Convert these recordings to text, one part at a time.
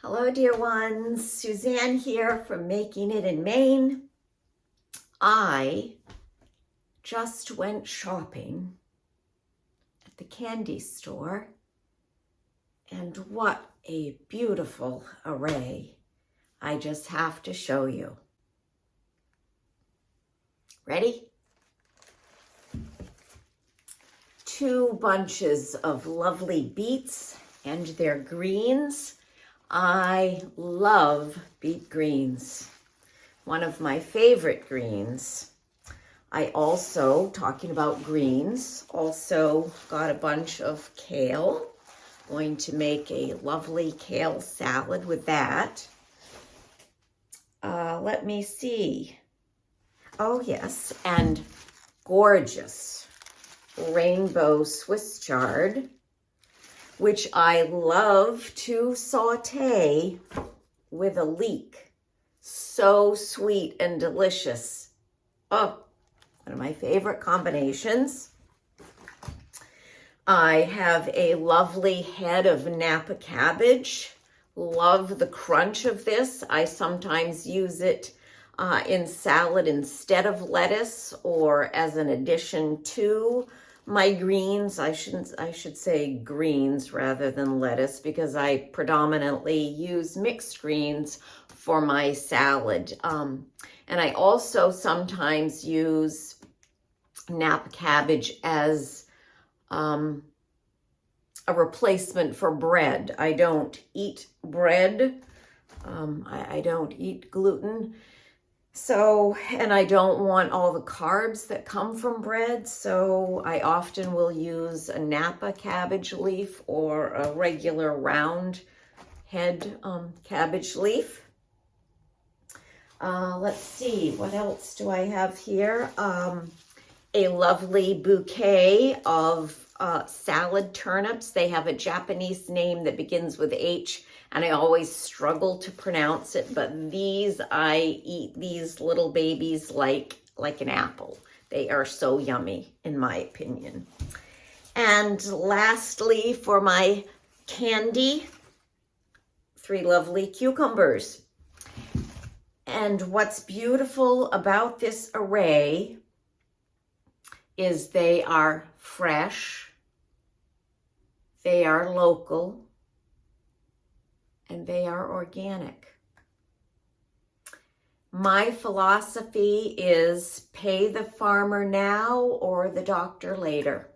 Hello, dear ones. Suzanne here from Making It in Maine. I just went shopping at the candy store, and what a beautiful array. I just have to show you. Ready? 2 bunches of lovely beets and their greens. I love beet greens, one of my favorite greens. I also, talking about greens, also got a bunch of kale. Going to make a lovely kale salad with that. Let me see. Oh yes, and gorgeous rainbow Swiss chard, which I love to saute with a leek. So sweet and delicious. Oh, one of my favorite combinations. I have a lovely head of Napa cabbage. Love the crunch of this. I sometimes use it in salad instead of lettuce or as an addition to my greens. I should say greens rather than lettuce, because I predominantly use mixed greens for my salad. And I also sometimes use Napa cabbage as a replacement for bread. I don't eat bread. I don't eat gluten. So, and I don't want all the carbs that come from bread, so I often will use a Napa cabbage leaf or a regular round head cabbage leaf. Let's see, what else do I have here? A lovely bouquet of salad turnips. They have a Japanese name that begins with H, and I always struggle to pronounce it, but these, I eat these little babies like an apple. They are so yummy, in my opinion. And lastly, for my candy, 3 lovely cucumbers. And what's beautiful about this array is they are fresh, they are local, and they are organic. My philosophy is pay the farmer now or the doctor later.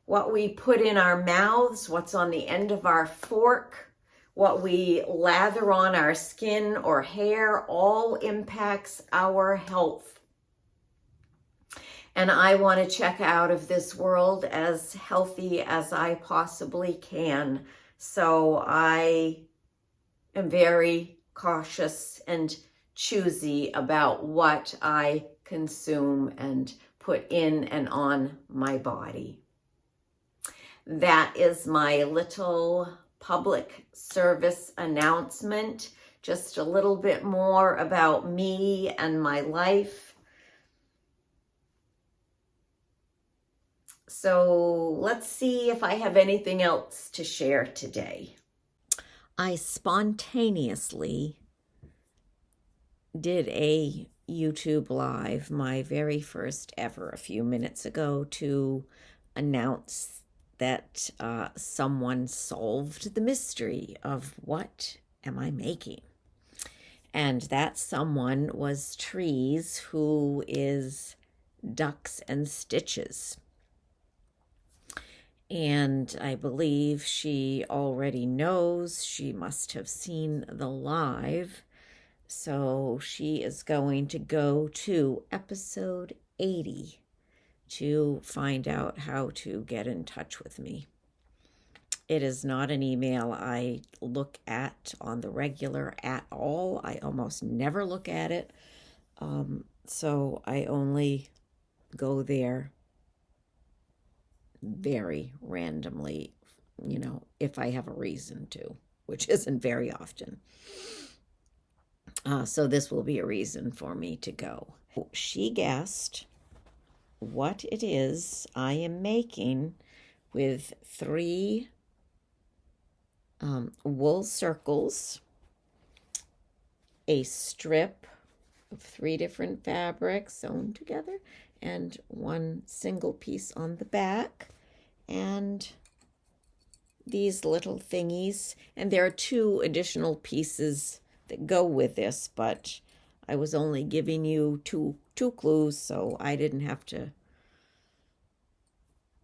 What we put in our mouths, what's on the end of our fork, what we lather on our skin or hair, all impacts our health. And I want to check out of this world as healthy as I possibly can. So I am very cautious and choosy about what I consume and put in and on my body. That is my little public service announcement. Just a little bit more about me and my life. So let's see if I have anything else to share today. I spontaneously did a YouTube live, my very first ever, a few minutes ago, to announce that someone solved the mystery of what am I making. And that someone was Trees, who is Ducks and Stitches. And I believe she already knows. She must have seen the live. So she is going to go to episode 80 to find out how to get in touch with me. It is not an email I look at on the regular at all. I almost never look at it. So I only go there very randomly, if I have a reason to, which isn't very often. So this will be a reason for me to go. She guessed what it is I am making with 3 wool circles, a strip of 3 different fabrics sewn together, and 1 single piece on the back, and these little thingies. And there are 2 additional pieces that go with this, but I was only giving you two clues, so I didn't have to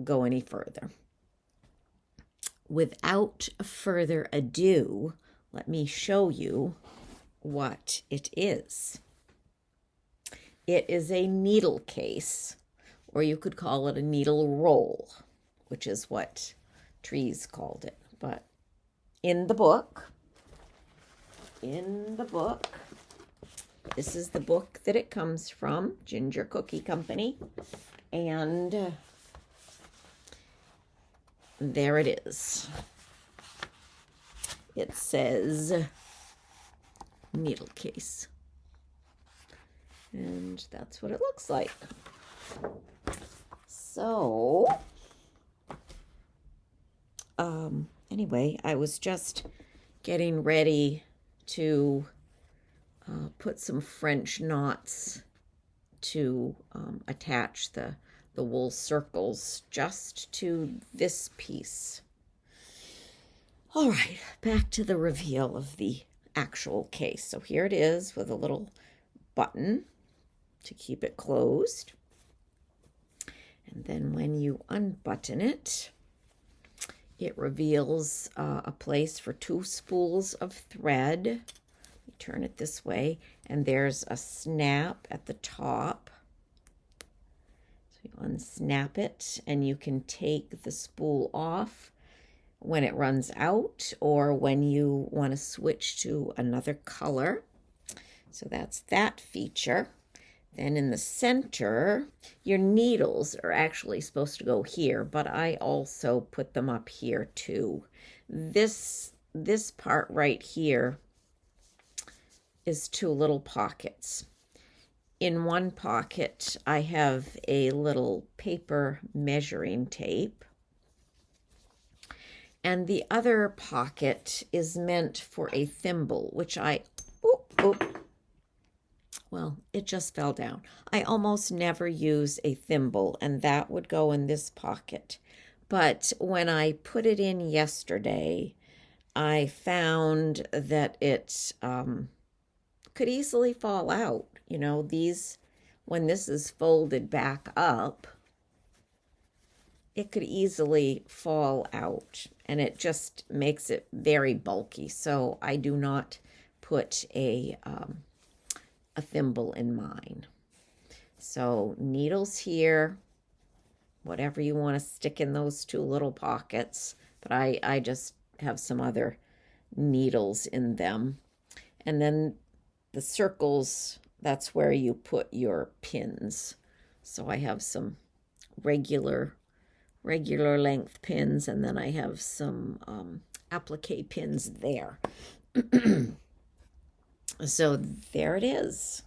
go any further. Without further ado, let me show you what it is. It is a needle case, or you could call it a needle roll, which is what Trees called it. But in the book, this is the book that it comes from, Ginger Cookie Company, and there it is. It says needle case, and that's what it looks like. So anyway, I was just getting ready to put some French knots to attach the wool circles just to this piece. All right, back to the reveal of the actual case. So here it is with a little button to keep it closed. And then when you unbutton it, it reveals a place for 2 spools of thread. You turn it this way, and there's a snap at the top. So you unsnap it, and you can take the spool off when it runs out or when you want to switch to another color. So that's that feature. Then in the center, your needles are actually supposed to go here, but I also put them up here too. This part right here is 2 little pockets. In one pocket, I have a little paper measuring tape. And the other pocket is meant for a thimble, which well, it just fell down. I almost never use a thimble, and that would go in this pocket. But when I put it in yesterday, I found that it could easily fall out. You know, when this is folded back up, it could easily fall out, and it just makes it very bulky. So I do not put a thimble in mine. So needles here, whatever you want to stick in those 2 little pockets, but I just have some other needles in them. And then the circles, that's where you put your pins. So I have some regular length pins, and then I have some applique pins there. So there it is,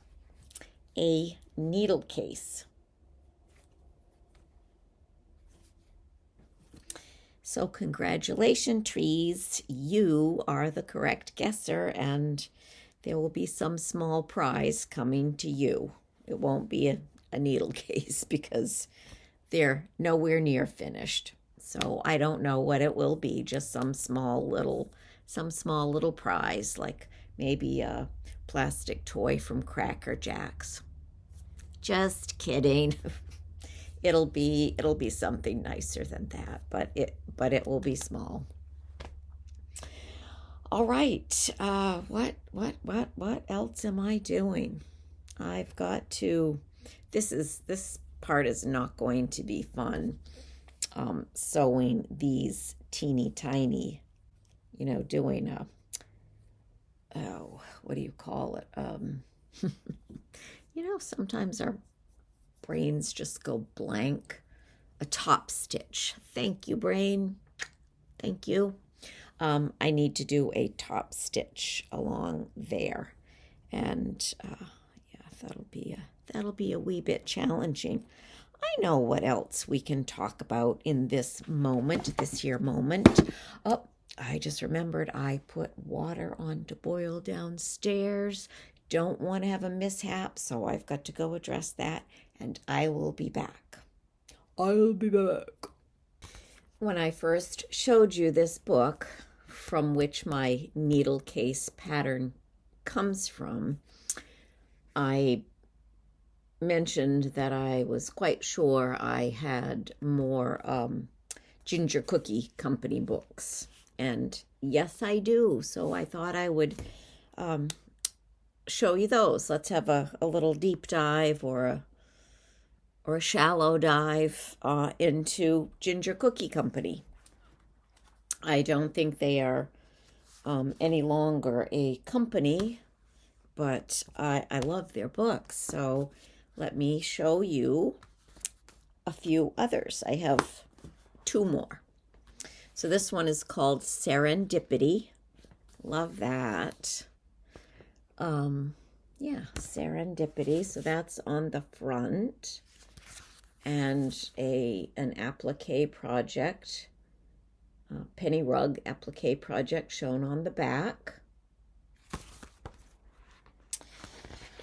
a needle case. So congratulations, Trees. You are the correct guesser, and there will be some small prize coming to you. It won't be a needle case because they're nowhere near finished. So I don't know what it will be, just some small little prize, like maybe a plastic toy from Cracker Jacks. Just kidding. It'll be something nicer than that, but it will be small. All right. What else am I doing? I've got to. This part is not going to be fun. Sewing these teeny tiny, doing a. Oh, what do you call it? Sometimes our brains just go blank. A top stitch. Thank you, brain. Thank you. I need to do a top stitch along there, and that'll be a wee bit challenging. I know what else we can talk about in this here moment. Oh, I just remembered I put water on to boil downstairs. Don't want to have a mishap, so I've got to go address that, and I will be back. I'll be back. When I first showed you this book, from which my needle case pattern comes from, I mentioned that I was quite sure I had more Ginger Cookie Company books. And yes, I do. So I thought I would show you those. Let's have a little deep dive or a shallow dive into Ginger Cookie Company. I don't think they are any longer a company, but I love their books. So let me show you a few others. I have 2 more. So this one is called Serendipity. Love that. Yeah, Serendipity. So that's on the front. And an applique project, penny rug applique project shown on the back.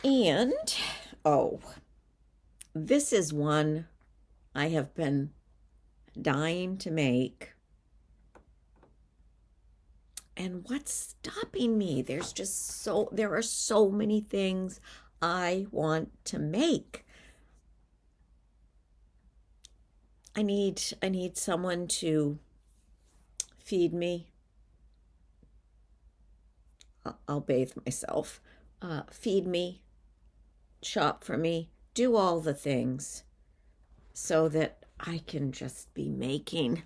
And, this is one I have been dying to make. And what's stopping me? There are so many things I want to make. I need someone to feed me. I'll bathe myself. Feed me, shop for me, do all the things so that I can just be making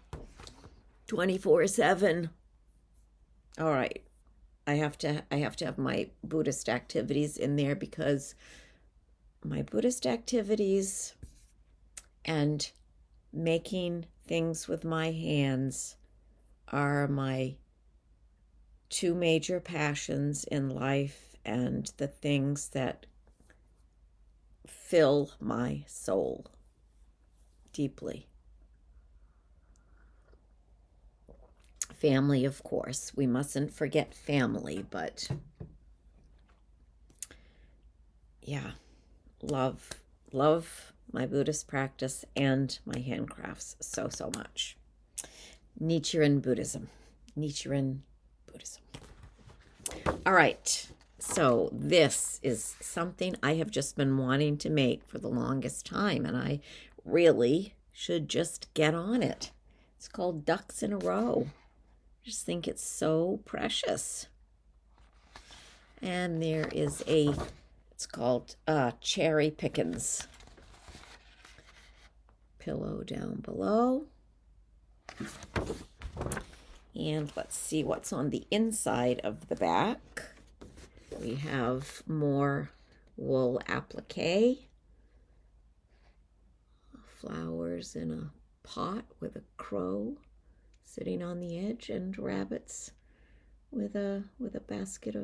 24/7. All right. I have to have my Buddhist activities in there, because my Buddhist activities and making things with my hands are my 2 major passions in life, and the things that fill my soul deeply. Family, of course. We mustn't forget family, but yeah, love my Buddhist practice and my handcrafts so much. Nichiren Buddhism. All right. So this is something I have just been wanting to make for the longest time, and I really should just get on it. It's called Ducks in a Row. I just think it's so precious. And there is it's called Cherry Pickins. Pillow down below. And let's see what's on the inside of the back. We have more wool applique. Flowers in a pot with a crow sitting on the edge, and rabbits with a basket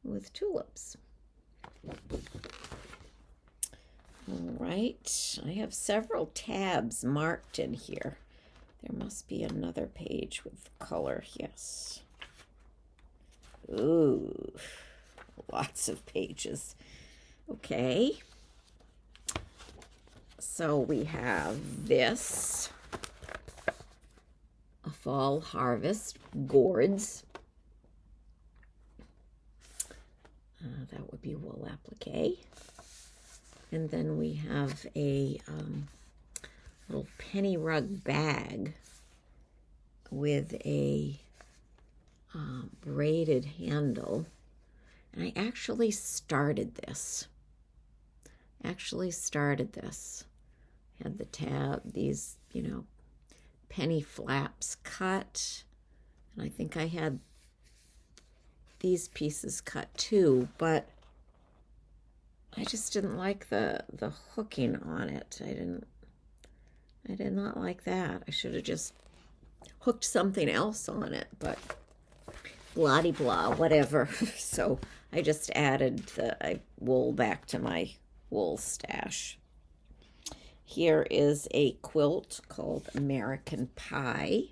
with tulips. All right, I have several tabs marked in here. There must be another page with color. Yes. Ooh, lots of pages. Okay. So we have this, a fall harvest gourds. That would be wool applique. And then we have a little penny rug bag with a braided handle. And I actually started this. Had the these, penny flaps cut. And I think I had these pieces cut too, but I just didn't like the hooking on it. I did not like that. I should have just hooked something else on it, but blah-de-blah, whatever. So I just added the wool back to my wool stash. Here is a quilt called American Pie.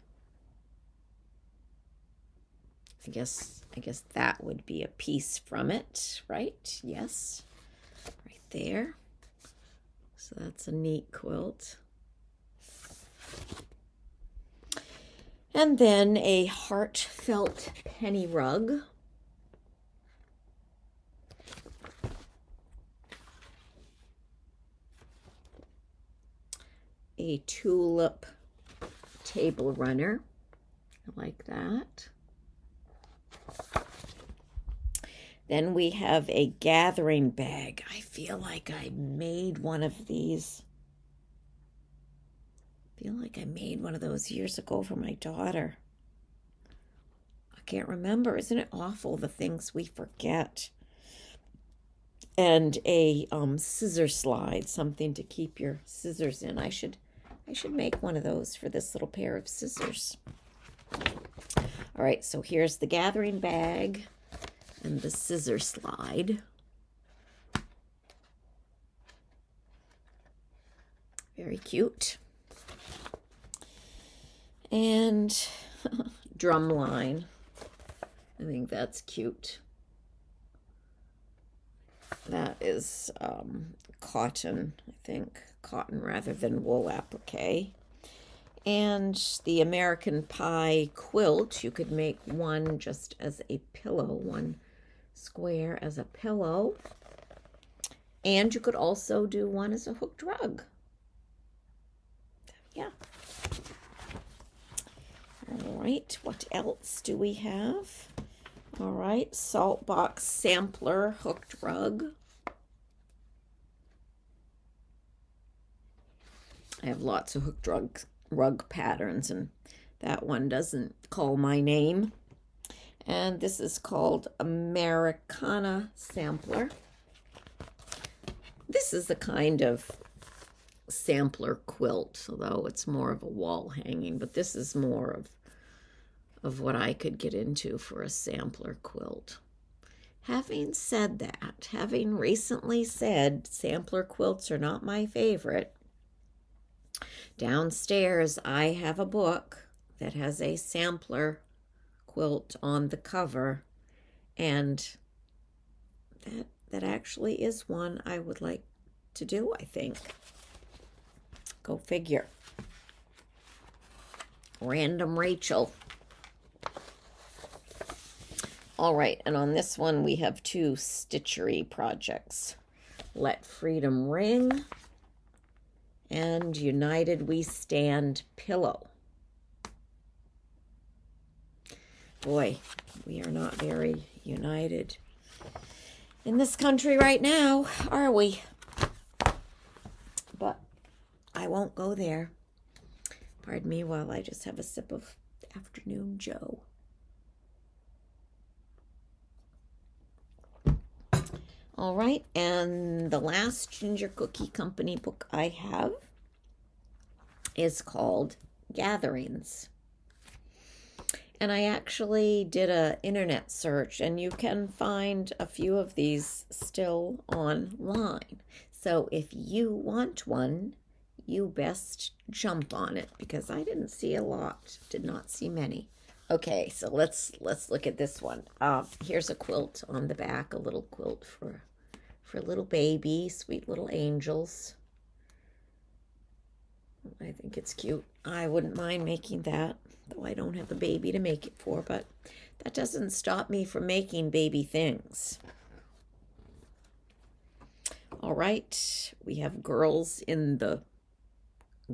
I guess that would be a piece from it, right? Yes, right there. So that's a neat quilt. And then a heartfelt penny rug. A tulip table runner. I like that. Then we have a gathering bag. I feel like I made one of these. I feel like I made one of those years ago for my daughter. I can't remember. Isn't it awful, the things we forget? And a scissor slide, something to keep your scissors in. I should make one of those for this little pair of scissors. All right, so here's the gathering bag and the scissor slide. Very cute. And drum line. I think that's cute. That is cotton, I think. Cotton rather than wool applique. And the American Pie quilt, you could make one just as a pillow, one square as a pillow. And you could also do one as a hooked rug. Yeah. All right, what else do we have? All right, salt box sampler hooked rug. I have lots of hooked rug patterns, and that one doesn't call my name. And this is called Americana Sampler. This is the kind of sampler quilt, although it's more of a wall hanging, but this is more of what I could get into for a sampler quilt. Having said that, having recently said sampler quilts are not my favorite, downstairs I have a book that has a sampler quilt on the cover, and that actually is one I would like to do, I think. Go figure. Random Rachel. All right, and on this one we have two stitchery projects. Let Freedom Ring and United We Stand Pillow. Boy, we are not very united in this country right now, are we? But I won't go there. Pardon me while I just have a sip of afternoon Joe. All right, and the last Ginger Cookie Company book I have is called Gatherings. And I actually did an internet search, and you can find a few of these still online. So if you want one, you best jump on it, because I didn't see a lot, did not see many. Okay, so let's look at this one. Here's a quilt on the back, a little quilt for little baby, sweet little angels. I think it's cute. I wouldn't mind making that, though I don't have a baby to make it for, but that doesn't stop me from making baby things. All right, we have Girls in the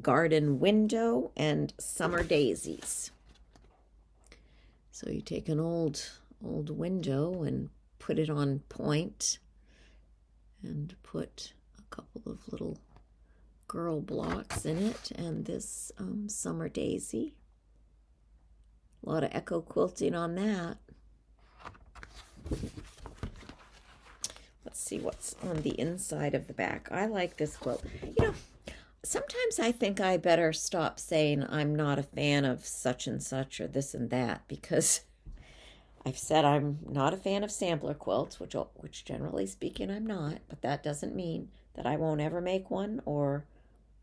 Garden Window and Summer Daisies. So you take an old window and put it on point and put a couple of little girl blocks in it, and this summer daisy. A lot of echo quilting on that. Let's see what's on the inside of the back. I like this quilt. You know, sometimes I think I better stop saying I'm not a fan of such and such or this and that, because I've said I'm not a fan of sampler quilts, which generally speaking I'm not, but that doesn't mean that I won't ever make one, or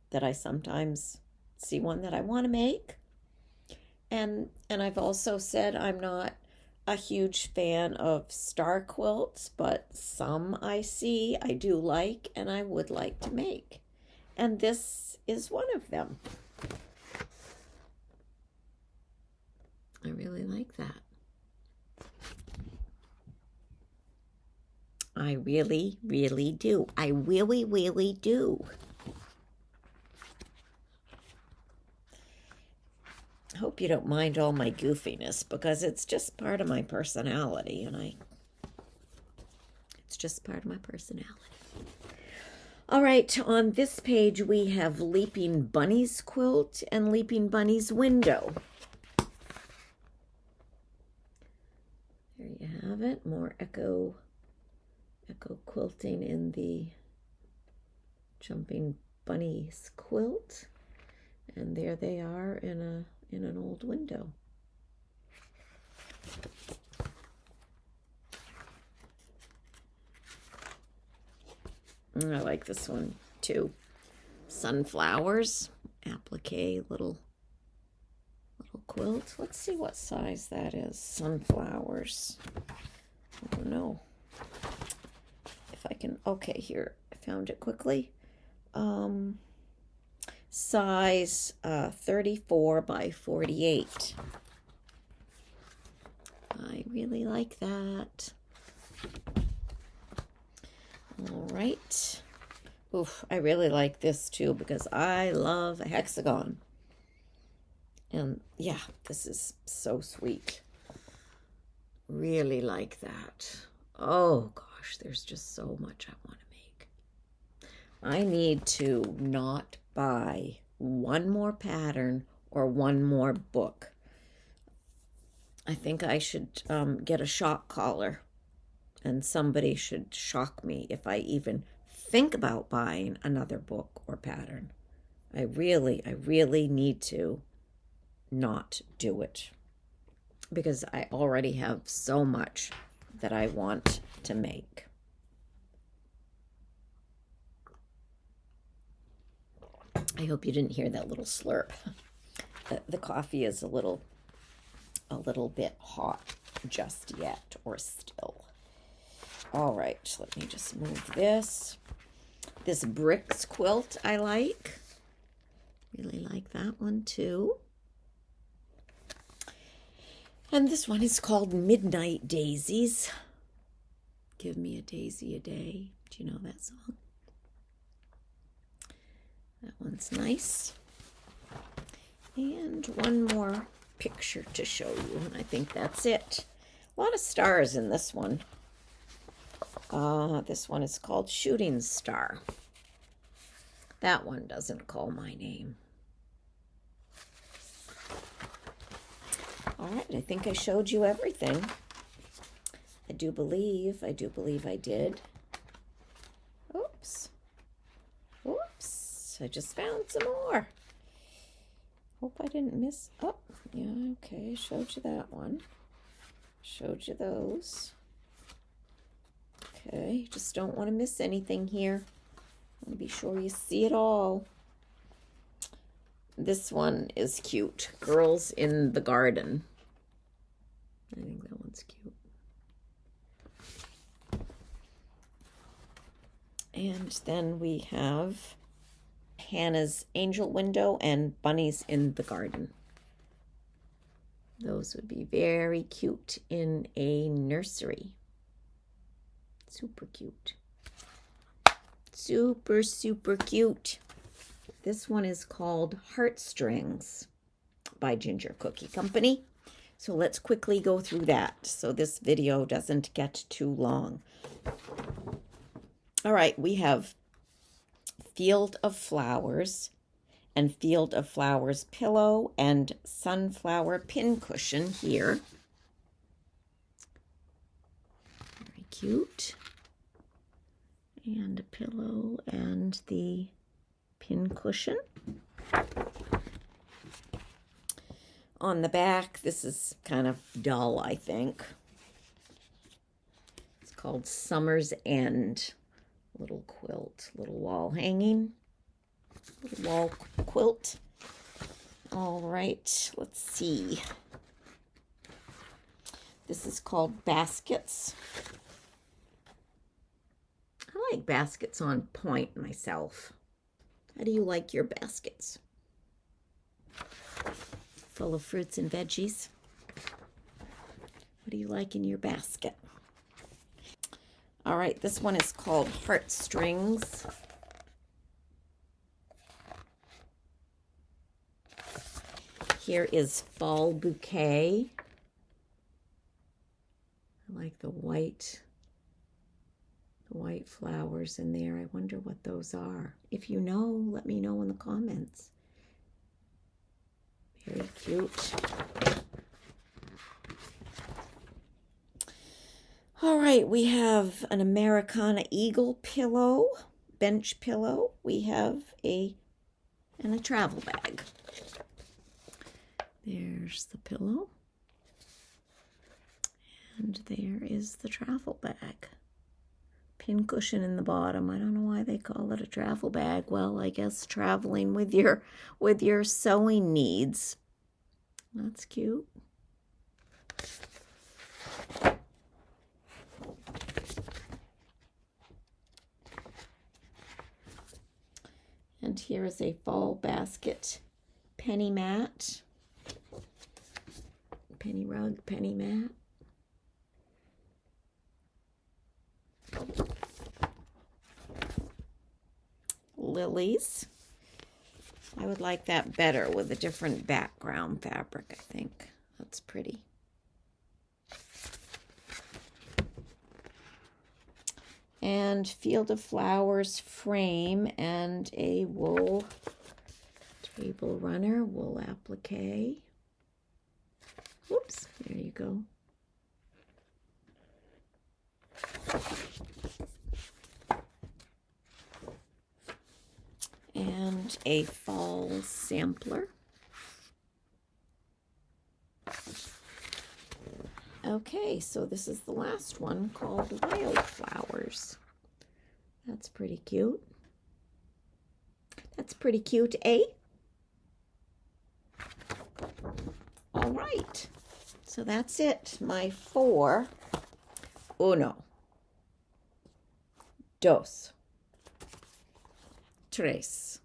that I sometimes see one that I want to make. And I've also said I'm not a huge fan of star quilts, but some I see I do like and I would like to make. And this is one of them. I really like that. I really, really do. I really, really do. I hope you don't mind all my goofiness because it's just part of my personality, and it's just part of my personality. All right, on this page we have Leaping Bunny's quilt and Leaping Bunny's window. There you have it, more echo quilting in the Jumping Bunny's quilt. And there they are in an old window. I like this one too. Sunflowers, applique, little quilt. Let's see what size that is. Sunflowers. I don't know if I can. Okay, here, I found it quickly. Size 34 by 48. I really like that. All right. Oof, I really like this too because I love a hexagon. And yeah, this is so sweet. Really like that. Oh gosh, there's just so much I want to make. I need to not buy one more pattern or one more book. I think I should get a shock collar, and somebody should shock me if I even think about buying another book or pattern. I really need to not do it because I already have so much that I want to make. I hope you didn't hear that little slurp. The coffee is a little bit hot just yet, or still. All right, let me just move this. This bricks quilt I like. Really like that one too. And this one is called Midnight Daisies. Give me a daisy a day. Do you know that song? That one's nice. And one more picture to show you, and I think that's it. A lot of stars in this one. This one is called Shooting Star. That one doesn't call my name. All right, I think I showed you everything. I do believe I did. Oops. I just found some more. Hope I didn't miss. Oh, yeah, okay. Showed you that one. Showed you those. Okay, just don't want to miss anything here. I want to be sure you see it all. This one is cute. Girls in the Garden. I think that one's cute. And then we have Hannah's Angel Window and Bunnies in the Garden. Those would be very cute in a nursery. Super cute. Super, super cute. This one is called Heartstrings by Ginger Cookie Company. So let's quickly go through that so this video doesn't get too long. All right, we have Field of Flowers and Field of Flowers pillow and sunflower pincushion here. Very cute. And a pillow and the pincushion. On the back, this is kind of dull, I think. It's called Summer's End. Little quilt, little wall hanging, little wall quilt. All right, let's see. This is called baskets. I like baskets on point myself. How do you like your baskets? Full of fruits and veggies. What do you like in your basket? All right, this one is called Heartstrings. Here is Fall Bouquet. I like the white flowers in there. I wonder what those are. If you know, let me know in the comments. Very cute. All right, we have an Americana Eagle pillow, bench pillow. We have a travel bag. There's the pillow. And there is the travel bag. Pin cushion in the bottom. I don't know why they call it a travel bag. Well, I guess traveling with your sewing needs. That's cute. And here is a fall basket penny mat. Penny rug, penny mat. Lilies. I would like that better with a different background fabric, I think. That's pretty. And Field of Flowers frame and a wool table runner, wool applique. Whoops, there you go. And a fall sampler. Okay, so this is the last one called Wildflowers. That's pretty cute. That's pretty cute, eh? All right, so that's it. My 4. Uno, dos, tres,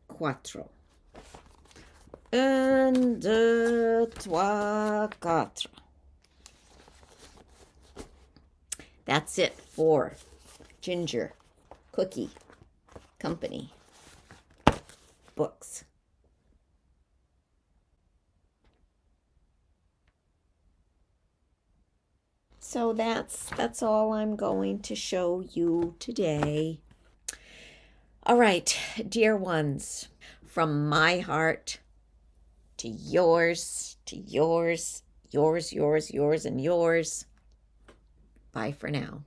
cuatro, un, deux, trois, quatre. That's it for Ginger Cookie Company books. So that's all I'm going to show you today. All right, dear ones, from my heart to yours, yours, and yours. Bye for now.